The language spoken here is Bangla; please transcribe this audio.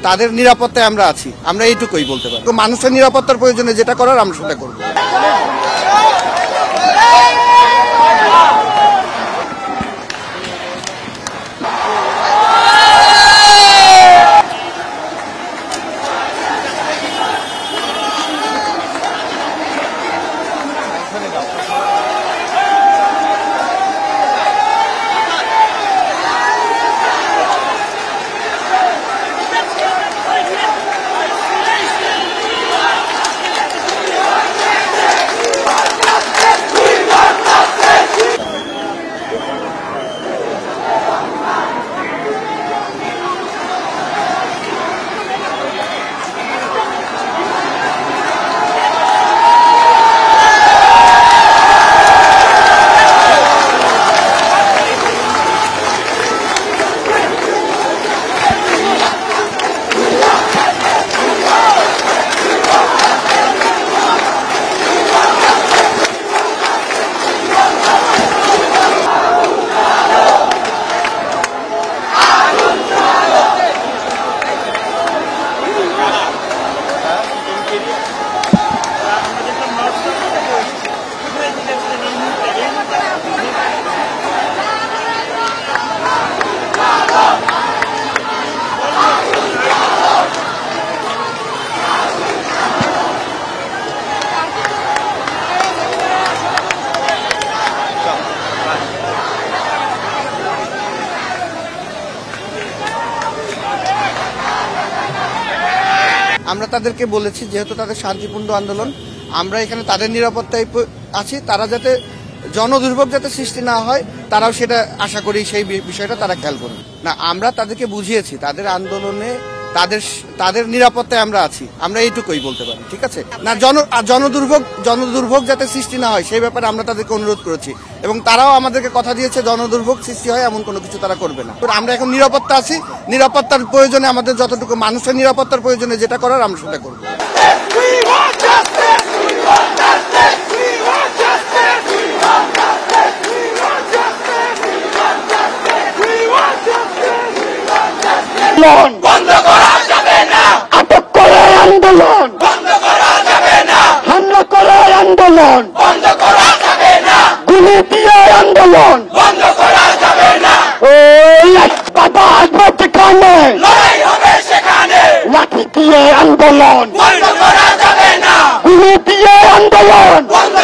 তাদের নিরাপত্তায় আমরা আছি, আমরা এইটুকুই বলতে পারি। মানুষের নিরাপত্তার প্রয়োজনে যেটা করার আমরা সেটা করব। আমরা তাদেরকে বলেছি, যেহেতু তাদের শান্তিপূর্ণ আন্দোলন, আমরা এখানে তাদের নিরাপত্তায় আছি, তারা যাতে জনদুর্ভোগ যাতে সৃষ্টি না হয়, তারাও সেটা আশা করি সেই বিষয়টা তারা খেয়াল করবে না। আমরা তাদেরকে বুঝিয়েছি তাদের আন্দোলনে তাদের নিরাপত্তায় আমরা আছি, আমরা এইটুকুই বলতে পারি, ঠিক আছে না। জনদুর্ভোগ যাতে সৃষ্টি না হয় সেই ব্যাপারে আমরা তাদেরকে অনুরোধ করেছি, এবং তারাও আমাদেরকে কথা দিয়েছে জনদুর্ভোগ সৃষ্টি হয় এমন কোনো কিছু তারা করবে না। আমরা এখন নিরাপত্তা আছি, নিরাপত্তার প্রয়োজনে আমাদের যতটুকু মানুষের নিরাপত্তার প্রয়োজনে যেটা করার আমরা সেটা করবো। বন্ধ করা যাবে না, আটক করে আন্দোলন বন্ধ করা যাবে না, হামলা করে আন্দোলন বন্ধ করা যাবে না, গুলি দিয়ে আন্দোলন বন্ধ করা যাবে না। ওই বাবা আসবে সেখানে, লড়াই হবে সেখানে, লাঠি দিয়ে আন্দোলন বন্ধ করা যাবে না, গুলি দিয়ে আন্দোলন বন্ধ